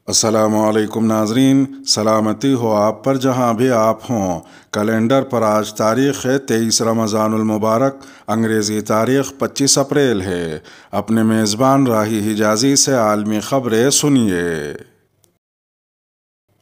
السلام علیکم ناظرین، سلامتی ہو آپ پر جہاں بھی آپ ہوں۔ کیلنڈر پر آج تاریخ ہے 23 رمضان المبارک، انگریزی تاریخ 25 اپریل ہے۔ اپنے میزبان راہی حجازی سے عالمی خبریں سنیے۔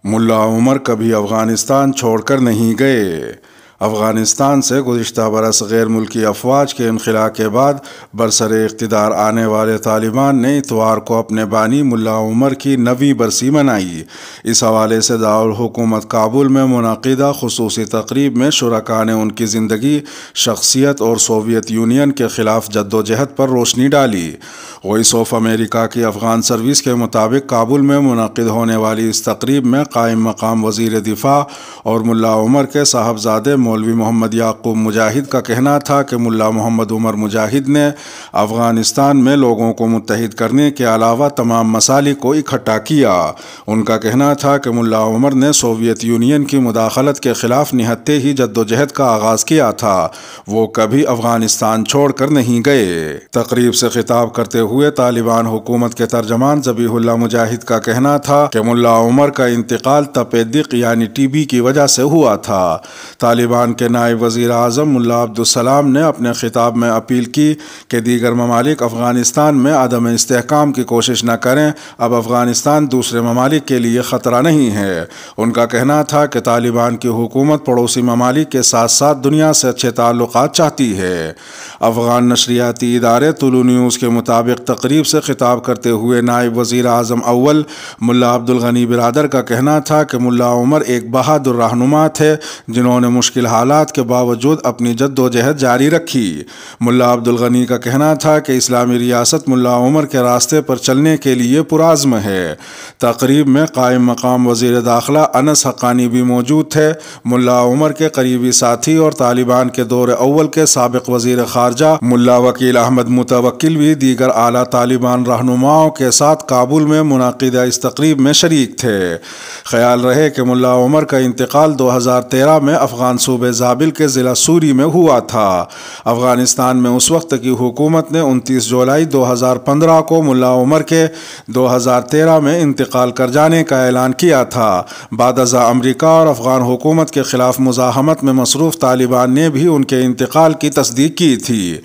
ملا عمر کبھی افغانستان چھوڑ کر نہیں گئے۔ افغانستان سے گزشتہ برس غیر ملکی افواج کے انخلاء کے بعد برسر اقتدار آنے والے طالبان نے اتوار کو اپنے بانی ملا عمر کی 9ویں برسی منائی۔ اس حوالے سے دارالحکومت کابل میں منعقدہ خصوصی تقریب میں شرکاء نے ان کی زندگی، شخصیت اور سوویت یونین کے خلاف جدوجہد پر روشنی ڈالی۔ وائس آف امریکہ کی افغان سروس کے مطابق کابل میں منعقد ہونے والی اس تقریب میں قائم مقام وزیر دفاع اور ملا عمر کے صاحبزادے مولوی محمد یعقوب مجاہد کا کہنا تھا کہ ملا محمد عمر مجاہد نے افغانستان میں لوگوں کو متحد کرنے کے علاوہ تمام مسالک کو اکٹھا کیا۔ ان کا کہنا تھا کہ ملا عمر نے سوویت یونین کی مداخلت کے خلاف نہتے ہی جدوجہد کا آغاز کیا تھا، وہ کبھی افغانستان چھوڑ کر نہیں گئے۔ تقریب سے خطاب کرتے ہوئے طالبان حکومت کے ترجمان ذبیح اللہ مجاہد کا کہنا تھا کہ ملا عمر کا انتقال تپ دق یعنی ٹی بی کی وجہ سے ہوا تھا۔ طالبان کے نائب وزیر اعظم ملا عبدالسلام نے اپنے خطاب میں اپیل کی کہ دیگر ممالک افغانستان میں عدم استحکام کی کوشش نہ کریں، اب افغانستان دوسرے ممالک کے لیے خطرہ نہیں ہے۔ ان کا کہنا تھا کہ طالبان کی حکومت پڑوسی ممالک کے ساتھ ساتھ دنیا سے اچھے تعلقات چاہتی ہے۔ افغان نشریاتی ادارے طلوع نیوز کے مطابق تقریب سے خطاب کرتے ہوئے نائب وزیر اعظم اول ملا عبدالغنی برادر کا کہنا تھا کہ ملا عمر ایک بہادر رہنما تھے جنہوں نے مشکل حالات کے باوجود اپنی جدوجہد جاری رکھی۔ ملا عبدالغنی کا کہنا تھا کہ اسلامی ریاست ملا عمر کے راستے پر چلنے کے لیے پرعزم ہے۔ تقریب میں قائم مقام وزیر داخلہ انس حقانی بھی موجود تھے۔ ملا عمر کے قریبی ساتھی اور طالبان کے دور اول کے سابق وزیر خارجہ ملا وکیل احمد متوکل بھی دیگر اعلیٰ طالبان رہنماؤں کے ساتھ کابل میں منعقدہ اس تقریب میں شریک تھے۔ خیال رہے کہ ملا عمر کا انتقال 2013 میں افغان صوبے زابل کے ضلع سوری میں ہوا تھا۔ افغانستان میں اس وقت کی حکومت نے 29 جولائی 2015 کو ملا عمر کے 2013 میں انتقال کر جانے کا اعلان کیا تھا۔ بعد ازاں امریکہ اور افغان حکومت کے خلاف مزاحمت میں مصروف طالبان نے بھی ان کے انتقال کی تصدیق کی تھی۔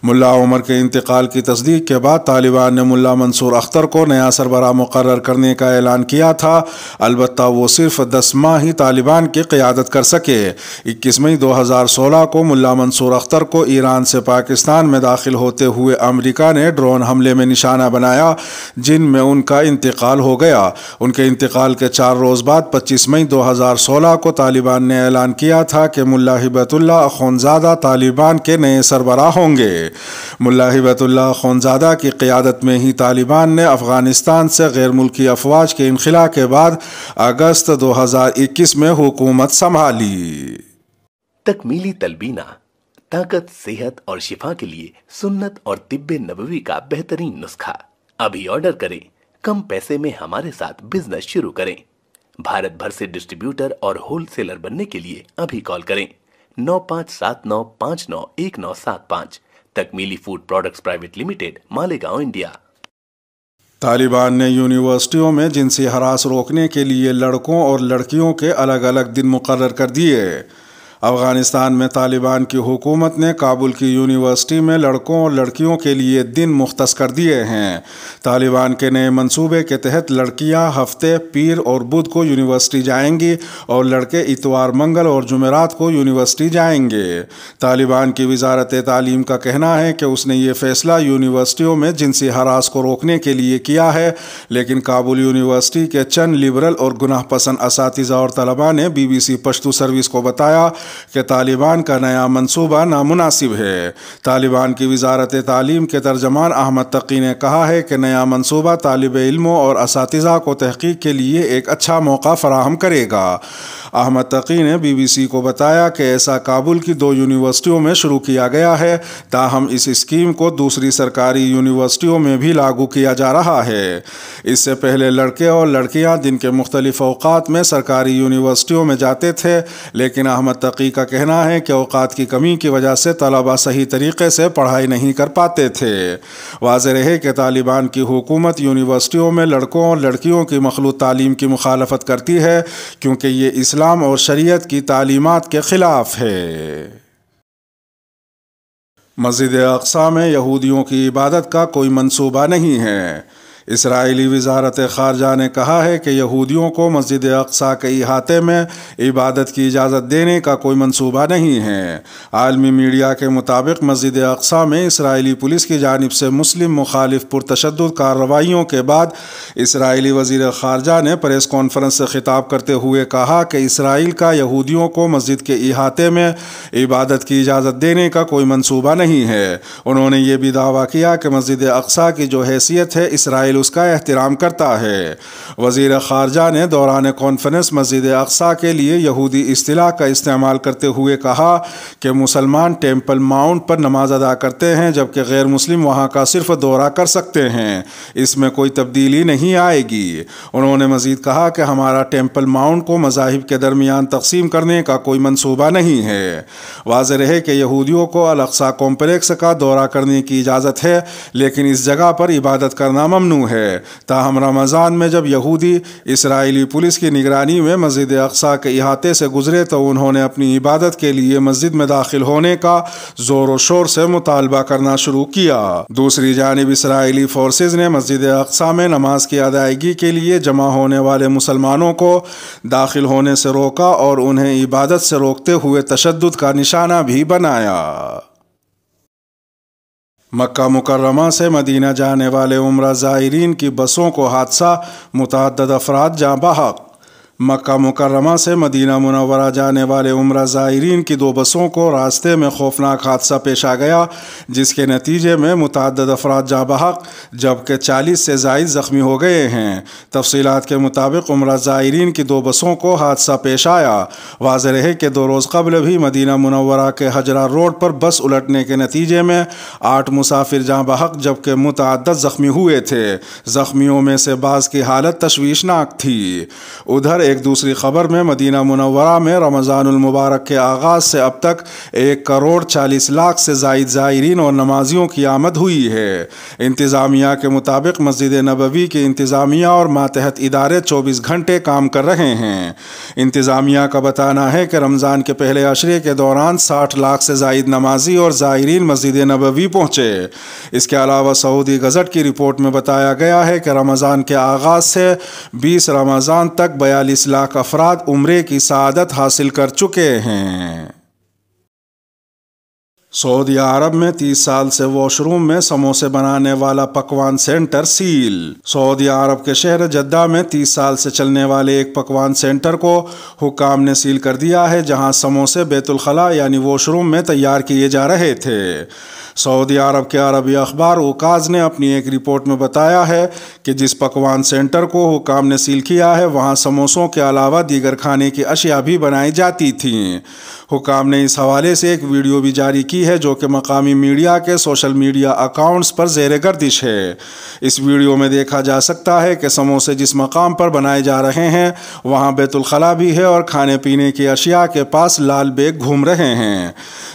ملا عمر کے انتقال کی تصدیق کے بعد طالبان نے ملا منصور اختر کو نیا سربراہ مقرر کرنے کا اعلان کیا تھا، البتہ وہ صرف 10 ماہ ہی طالبان کی قیادت کر سکے۔ 21 مئی 2016 کو ملا منصور اختر کو ایران سے پاکستان میں داخل ہوتے ہوئے امریکہ نے ڈرون حملے میں نشانہ بنایا، جن میں ان کا انتقال ہو گیا۔ ان کے انتقال کے 4 روز بعد 25 مئی 2016 کو طالبان نے اعلان کیا تھا کہ ملا ہبت اللہ اخونزادہ طالبان کے نئے سربراہ ہوں گے۔ ملا ہبت اللہ اخونزادہ کی قیادت میں ہی طالبان نے افغانستان سے غیر ملکی افواج کے انخلاء کے بعد اگست 2021 میں حکومت سنبھالی۔ تکمیلی تلبینہ طاقت، صحت اور شفا کے لیے سنت اور طب نبوی کا بہترین نسخہ۔ ابھی آرڈر کریں، کم پیسے میں ہمارے ساتھ بزنس شروع کریں۔ بھارت بھر سے ڈسٹریبیوٹر اور ہول سیلر بننے کے لیے ابھی کال کریں 9579591975۔ Takmili food products private limited, Malegaon, India. طالبان نے یونیورسٹیوں میں جنسی ہراس روکنے کے لیے لڑکوں اور لڑکیوں کے الگ الگ دن مقرر کر دیے۔ افغانستان میں طالبان کی حکومت نے کابل کی یونیورسٹی میں لڑکوں اور لڑکیوں کے لیے دن مختص کر دیے ہیں۔ طالبان کے نئے منصوبے کے تحت لڑکیاں ہفتے، پیر اور بدھ کو یونیورسٹی جائیں گی اور لڑکے اتوار، منگل اور جمعرات کو یونیورسٹی جائیں گے۔ طالبان کی وزارت تعلیم کا کہنا ہے کہ اس نے یہ فیصلہ یونیورسٹیوں میں جنسی ہراس کو روکنے کے لیے کیا ہے، لیکن کابل یونیورسٹی کے چند لبرل اور گناہ پسند اساتذہ اور طلباء نے BBC پشتو سروس کو بتایا کہ طالبان کا نیا منصوبہ نامناسب ہے۔ طالبان کی وزارت تعلیم کے ترجمان احمد تقی نے کہا ہے کہ نیا منصوبہ طالب علموں اور اساتذہ کو تحقیق کے لیے ایک اچھا موقع فراہم کرے گا۔ احمد تقی نے BBC کو بتایا کہ ایسا کابل کی 2 یونیورسٹیوں میں شروع کیا گیا ہے، تاہم اس اسکیم کو دوسری سرکاری یونیورسٹیوں میں بھی لاگو کیا جا رہا ہے۔ اس سے پہلے لڑکے اور لڑکیاں دن کے مختلف اوقات میں سرکاری یونیورسٹیوں میں جاتے تھے، لیکن احمد تقی کا کہنا ہے کہ اوقات کی کمی کی وجہ سے طلباء صحیح طریقے سے پڑھائی نہیں کر پاتے تھے۔ واضح رہے کہ طالبان کی حکومت یونیورسٹیوں میں لڑکوں اور لڑکیوں کی مخلوط تعلیم کی مخالفت کرتی ہے، کیونکہ یہ اسلام اور شریعت کی تعلیمات کے خلاف ہے۔ مسجد اقصی میں یہودیوں کی عبادت کا کوئی منصوبہ نہیں ہے۔ اسرائیلی وزارت خارجہ نے کہا ہے کہ یہودیوں کو مسجد اقصی کے احاطے میں عبادت کی اجازت دینے کا کوئی منصوبہ نہیں ہے۔ عالمی میڈیا کے مطابق مسجد اقصی میں اسرائیلی پولیس کی جانب سے مسلم مخالف پرتشدد کارروائیوں کے بعد اسرائیلی وزیر خارجہ نے پریس کانفرنس سے خطاب کرتے ہوئے کہا کہ اسرائیل کا یہودیوں کو مسجد کے احاطے میں عبادت کی اجازت دینے کا کوئی منصوبہ نہیں ہے۔ انہوں نے یہ بھی دعویٰ کیا کہ مسجد اقصی کی جو حیثیت ہے اسرائیل اس کا احترام کرتا ہے۔ وزیر خارجہ نے دوران کانفرنس مسجد اقصی کے لیے یہودی اصطلاح کا استعمال کرتے ہوئے کہا کہ مسلمان ٹیمپل ماؤنٹ پر نماز ادا کرتے ہیں، جبکہ غیر مسلم وہاں کا صرف دورہ کر سکتے ہیں۔ اس میں کوئی تبدیلی نہیں آئے گی۔ انہوں نے مزید کہا کہ ہمارا ٹیمپل ماؤنٹ کو مذاہب کے درمیان تقسیم کرنے کا کوئی منصوبہ نہیں ہے۔ واضح رہے کہ یہودیوں کو الاقصی کمپلیکس کا دورہ کرنے کی اجازت ہے، لیکن اس جگہ پر عبادت کرنا ممنوع ہے۔ تاہم رمضان میں جب یہودی اسرائیلی پولیس کی نگرانی میں مسجد اقصی کے احاطے سے گزرے تو انہوں نے اپنی عبادت کے لیے مسجد میں داخل ہونے کا زور و شور سے مطالبہ کرنا شروع کیا۔ دوسری جانب اسرائیلی فورسز نے مسجد اقصی میں نماز کی ادائیگی کے لیے جمع ہونے والے مسلمانوں کو داخل ہونے سے روکا اور انہیں عبادت سے روکتے ہوئے تشدد کا نشانہ بھی بنایا۔ مکہ مکرمہ سے مدینہ جانے والے عمرہ زائرین کی بسوں کو حادثہ، متعدد افراد جاں بحق۔ مکہ مکرمہ سے مدینہ منورہ جانے والے عمرہ زائرین کی 2 بسوں کو راستے میں خوفناک حادثہ پیش آ گیا، جس کے نتیجے میں متعدد افراد جاں بحق جبکہ 40 سے زائد زخمی ہو گئے ہیں۔ تفصیلات کے مطابق عمرہ زائرین کی 2 بسوں کو حادثہ پیش آیا۔ واضح رہے کہ 2 روز قبل بھی مدینہ منورہ کے حجرہ روڈ پر بس الٹنے کے نتیجے میں 8 مسافر جاں بحق جبکہ متعدد زخمی ہوئے تھے۔ زخمیوں میں سے بعض کی حالت تشویشناک تھی۔ ادھر ایک دوسری خبر میں مدینہ منورہ میں رمضان المبارک کے آغاز سے اب تک 1,40,00,000 سے زائد زائرین اور نمازیوں کی آمد ہوئی ہے۔ انتظامیہ کے مطابق مسجد نبوی کی انتظامیہ اور ماتحت ادارے 24 گھنٹے کام کر رہے ہیں۔ انتظامیہ کا بتانا ہے کہ رمضان کے پہلے عشرے کے دوران 60 لاکھ سے زائد نمازی اور زائرین مسجد نبوی پہنچے۔ اس کے علاوہ سعودی گزٹ کی رپورٹ میں بتایا گیا ہے کہ رمضان کے آغاز سے 20 رمضان تک 42 لاکھ افراد عمرے کی سعادت حاصل کر چکے ہیں۔ سعودی عرب میں 30 سال سے واش روم میں سموسے بنانے والا پکوان سینٹر سیل۔ سعودی عرب کے شہر جدہ میں 30 سال سے چلنے والے ایک پکوان سینٹر کو حکام نے سیل کر دیا ہے، جہاں سموسے بیت الخلاء یعنی واش روم میں تیار کیے جا رہے تھے۔ سعودی عرب کے عربی اخبار اوکاز نے اپنی ایک رپورٹ میں بتایا ہے کہ جس پکوان سینٹر کو حکام نے سیل کیا ہے وہاں سموسوں کے علاوہ دیگر کھانے کی اشیاء بھی بنائی جاتی تھیں۔ حکام نے اس حوالے سے ایک ویڈیو بھی جاری کی ہے جو کہ مقامی میڈیا کے سوشل میڈیا اکاؤنٹس پر زیر گردش ہے۔ اس ویڈیو میں دیکھا جا سکتا ہے کہ سموسے جس مقام پر بنائے جا رہے ہیں وہاں بیت الخلاء بھی ہے اور کھانے پینے کی اشیاء کے پاس لال بیگ گھوم رہے ہیں۔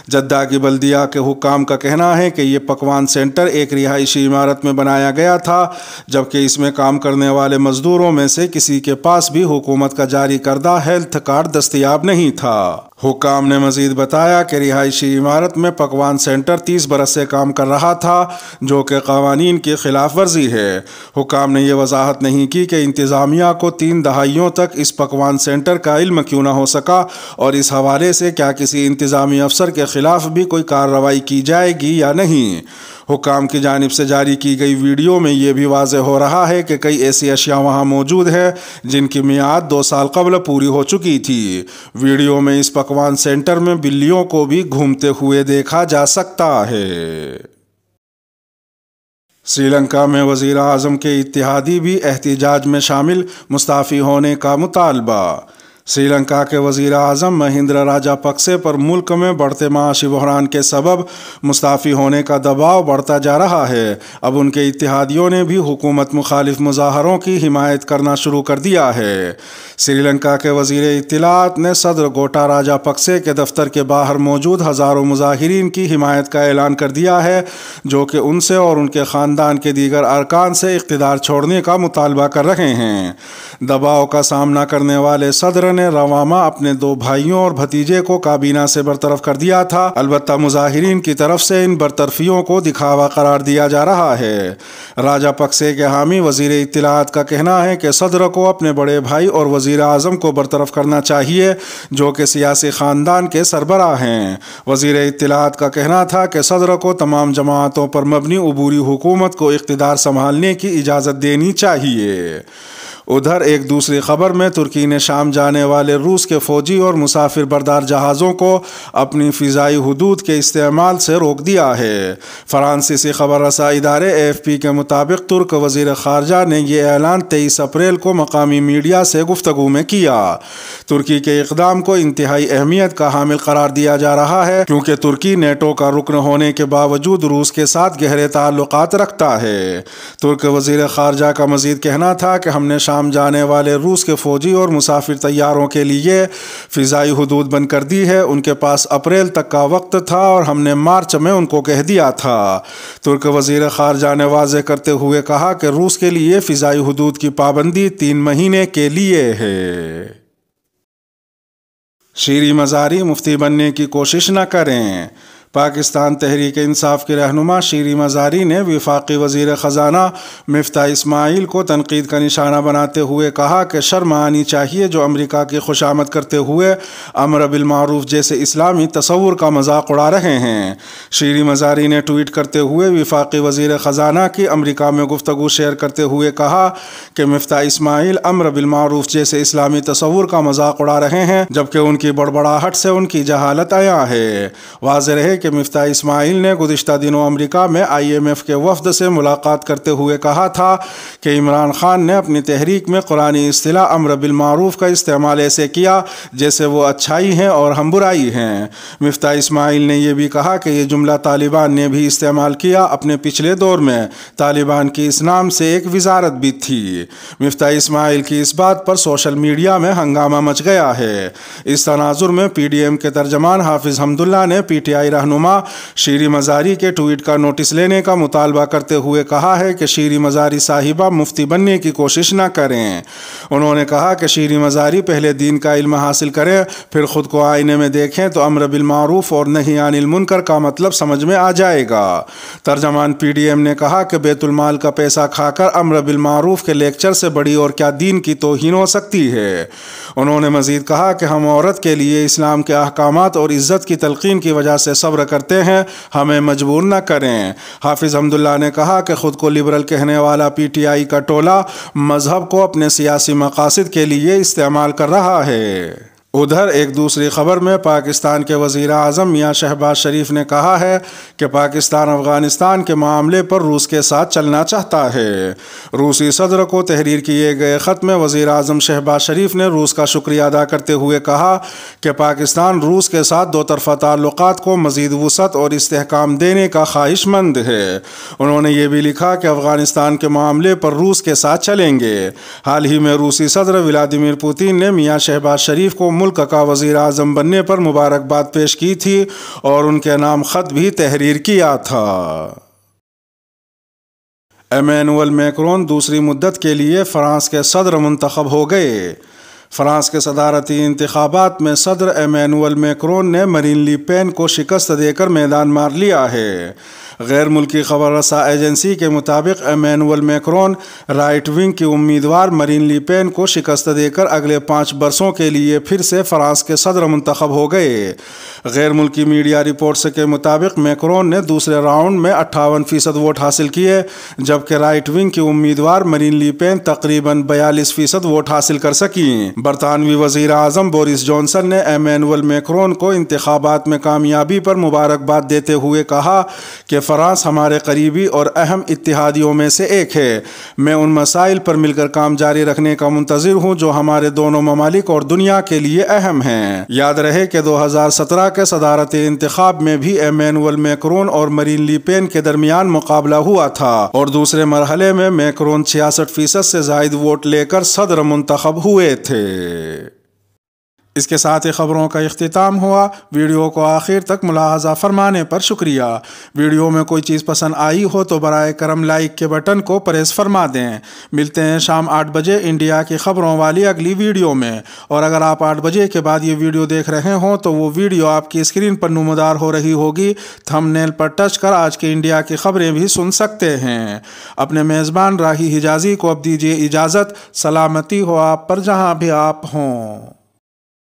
جدہ کی بلدیہ کے حکام کا کہنا ہے کہ یہ پکوان سینٹر ایک رہائشی عمارت میں بنایا گیا تھا، جبکہ اس میں کام کرنے والے مزدوروں میں سے کسی کے پاس بھی حکومت کا جاری کردہ ہیلتھ کارڈ دستیاب نہیں تھا۔ حکام نے مزید بتایا کہ رہائشی عمارت میں پکوان سینٹر 30 برس سے کام کر رہا تھا، جو کہ قوانین کی خلاف ورزی ہے۔ حکام نے یہ وضاحت نہیں کی کہ انتظامیہ کو 3 دہائیوں تک اس پکوان سینٹر کا علم کیوں نہ ہو سکا، اور اس حوالے سے کیا کسی انتظامی افسر کے خلاف بھی کوئی کارروائی کی جائے گی یا نہیں۔ حکام کی جانب سے جاری کی گئی ویڈیو میں یہ بھی واضح ہو رہا ہے کہ کئی ایسی اشیاء وہاں موجود ہیں جن کی میعاد 2 سال قبل پوری ہو چکی تھی۔ ویڈیو میں اس پکوان سینٹر میں بلیوں کو بھی گھومتے ہوئے دیکھا جا سکتا ہے۔ سری لنکا میں وزیر اعظم کے اتحادی بھی احتجاج میں شامل، مستعفی ہونے کا مطالبہ۔ سری لنکا کے وزیر اعظم مہندرا راجا پکسے پر ملک میں بڑھتے معاشی بحران کے سبب مستعفی ہونے کا دباؤ بڑھتا جا رہا ہے۔ اب ان کے اتحادیوں نے بھی حکومت مخالف مظاہروں کی حمایت کرنا شروع کر دیا ہے۔ سری لنکا کے وزیر اطلاعات نے صدر گوٹا راجا پکسے کے دفتر کے باہر موجود ہزاروں مظاہرین کی حمایت کا اعلان کر دیا ہے، جو کہ ان سے اور ان کے خاندان کے دیگر ارکان سے اقتدار چھوڑنے کا مطالبہ کر رہے ہیں۔ دباؤ کا سامنا کرنے والے صدر نے رواما اپنے 2 بھائیوں اور بھتیجے کو کابینہ سے برطرف کر دیا تھا، البتہ مظاہرین کی طرف سے ان برطرفیوں کو دکھاوا قرار دیا جا رہا ہے۔ راجا پکسے کے حامی وزیر اطلاعات کا کہنا ہے کہ صدر کو اپنے بڑے بھائی اور وزیر اعظم کو برطرف کرنا چاہیے، جو کہ سیاسی خاندان کے سربراہ ہیں۔ وزیر اطلاعات کا کہنا تھا کہ صدر کو تمام جماعتوں پر مبنی عبوری حکومت کو اقتدار سنبھالنے کی اجازت دینی چاہیے۔ ادھر ایک دوسری خبر میں ترکی نے شام جانے والے روس کے فوجی اور مسافر بردار جہازوں کو اپنی فضائی حدود کے استعمال سے روک دیا ہے۔ فرانسیسی خبر رساں ادارے AFP کے مطابق ترک وزیر خارجہ نے یہ اعلان 23 اپریل کو مقامی میڈیا سے گفتگو میں کیا۔ ترکی کے اقدام کو انتہائی اہمیت کا حامل قرار دیا جا رہا ہے، کیونکہ ترکی نیٹو کا رکن ہونے کے باوجود روس کے ساتھ گہرے تعلقات رکھتا ہے۔ ترک وزیر خارجہ کا مزید کہنا تھا کہ ہم نے شام جانے والے روس کے فوجی اور مسافر طیاروں کے لیے فضائی حدود بند کر دی ہے۔ ان کے پاس اپریل تک کا وقت تھا اور ہم نے مارچ میں ان کو کہہ دیا تھا۔ ترک وزیر خارجہ نے واضح کرتے ہوئے کہا کہ روس کے لیے فضائی حدود کی پابندی 3 مہینے کے لیے ہے۔ شیریں مزاری مفتی بننے کی کوشش نہ کریں۔ پاکستان تحریک انصاف کی رہنما شیریں مزاری نے وفاقی وزیر خزانہ مفتاح اسماعیل کو تنقید کا نشانہ بناتے ہوئے کہا کہ شرم آنی چاہیے جو امریکہ کی خوشامد کرتے ہوئے امر بالمعروف جیسے اسلامی تصور کا مذاق اڑا رہے ہیں۔ شیریں مزاری نے ٹویٹ کرتے ہوئے وفاقی وزیر خزانہ کی امریکہ میں گفتگو شیئر کرتے ہوئے کہا کہ مفتاح اسماعیل امر بالمعروف جیسے اسلامی تصور کا مذاق اڑا رہے ہیں، جبکہ ان کی بڑبڑاہٹ سے ان کی جہالت عیاں ہے۔ واضح رہے کہ مفتاح اسماعیل نے گزشتہ دنوں امریکہ میں IMF کے وفد سے ملاقات کرتے ہوئے کہا تھا کہ عمران خان نے اپنی تحریک میں قرآنی اصطلاح امر بالمعروف کا استعمال ایسے کیا جیسے وہ اچھائی ہیں اور ہم برائی ہیں۔ مفتاح اسماعیل نے یہ بھی کہا کہ یہ جملہ طالبان نے بھی استعمال کیا، اپنے پچھلے دور میں طالبان کی اس نام سے ایک وزارت بھی تھی۔ مفتاح اسماعیل کی اس بات پر سوشل میڈیا میں ہنگامہ مچ گیا ہے۔ اس تناظر میں PDM کے ترجمان حافظ حمداللہ نے PTI رہنما شیریں مزاری کے ٹویٹ کا نوٹس لینے کا مطالبہ کرتے ہوئے کہا ہے کہ شیریں مزاری صاحبہ مفتی بننے کی کوشش نہ کریں۔ انہوں نے کہا کہ شیریں مزاری پہلے دین کا علم حاصل کریں، پھر خود کو آئینے میں دیکھیں تو امر بالمعروف اور نہی عن المنکر کا مطلب سمجھ میں آ جائے گا۔ ترجمان PDM نے کہا کہ بیت المال کا پیسہ کھا کر امر بالمعروف کے لیکچر سے بڑی اور کیا دین کی توہین ہو سکتی ہے۔ انہوں نے مزید کہا کہ ہم عورت کے لیے اسلام کے احکامات اور عزت کی تلقین کی وجہ سے صبر کرتے ہیں، ہمیں مجبور نہ کریں۔ حافظ حمداللہ نے کہا کہ خود کو لبرل کہنے والا PTI کا ٹولہ مذہب کو اپنے سیاسی مقاصد کے لیے استعمال کر رہا ہے۔ ادھر ایک دوسری خبر میں پاکستان کے وزیر اعظم میاں شہباز شریف نے کہا ہے کہ پاکستان افغانستان کے معاملے پر روس کے ساتھ چلنا چاہتا ہے۔ روسی صدر کو تحریر کیے گئے خط میں وزیر اعظم شہباز شریف نے روس کا شکریہ ادا کرتے ہوئے کہا کہ پاکستان روس کے ساتھ 2 طرفہ تعلقات کو مزید وسعت اور استحکام دینے کا خواہش مند ہے۔ انہوں نے یہ بھی لکھا کہ افغانستان کے معاملے پر روس کے ساتھ چلیں گے۔ حال ہی میں روسی صدر ولادیمیر پوتین نے میاں شہباز شریف کو ملک کا وزیر اعظم بننے پر مبارکباد پیش کی تھی اور ان کے نام خط بھی تحریر کیا تھا۔ ایمینوئل میکرون دوسری مدت کے لیے فرانس کے صدر منتخب ہو گئے۔ فرانس کے صدارتی انتخابات میں صدر ایمینوئل میکرون نے مرین لی پین کو شکست دے کر میدان مار لیا ہے۔ غیر ملکی خبر رساں ایجنسی کے مطابق ایمینوئل میکرون رائٹ ونگ کی امیدوار مرین لی پین کو شکست دے کر اگلے 5 برسوں کے لیے پھر سے فرانس کے صدر منتخب ہو گئے۔ غیر ملکی میڈیا رپورٹس کے مطابق میکرون نے دوسرے راؤنڈ میں 58% ووٹ حاصل کیے، جبکہ رائٹ ونگ کی امیدوار مرین لی پین تقریباً 42% ووٹ حاصل کر سکیں۔ برطانوی وزیر اعظم بورس جانسن نے ایمینول میکرون کو انتخابات میں کامیابی پر مبارکباد دیتے ہوئے کہا کہ فرانس ہمارے قریبی اور اہم اتحادیوں میں سے ایک ہے۔ میں ان مسائل پر مل کر کام جاری رکھنے کا منتظر ہوں جو ہمارے دونوں ممالک اور دنیا کے لیے اہم ہیں۔ یاد رہے کہ 2017 کے صدارتی انتخاب میں بھی ایمینول میکرون اور مرین لی پین کے درمیان مقابلہ ہوا تھا اور دوسرے مرحلے میں میکرون 66% سے زائد ووٹ لے کر صدر منتخب ہوئے تھے۔ اس کے ساتھ ہی خبروں کا اختتام ہوا۔ ویڈیو کو آخر تک ملاحظہ فرمانے پر شکریہ۔ ویڈیو میں کوئی چیز پسند آئی ہو تو برائے کرم لائک کے بٹن کو پریس فرما دیں۔ ملتے ہیں شام 8 بجے انڈیا کی خبروں والی اگلی ویڈیو میں، اور اگر آپ 8 بجے کے بعد یہ ویڈیو دیکھ رہے ہوں تو وہ ویڈیو آپ کی اسکرین پر نمودار ہو رہی ہوگی۔ تھم نیل پر ٹچ کر آج کے انڈیا کی خبریں بھی سن سکتے ہیں۔ اپنے میزبان راہی حجازی کو اب دیجیے اجازت۔ سلامتی ہو آپ پر جہاں بھی آپ ہوں۔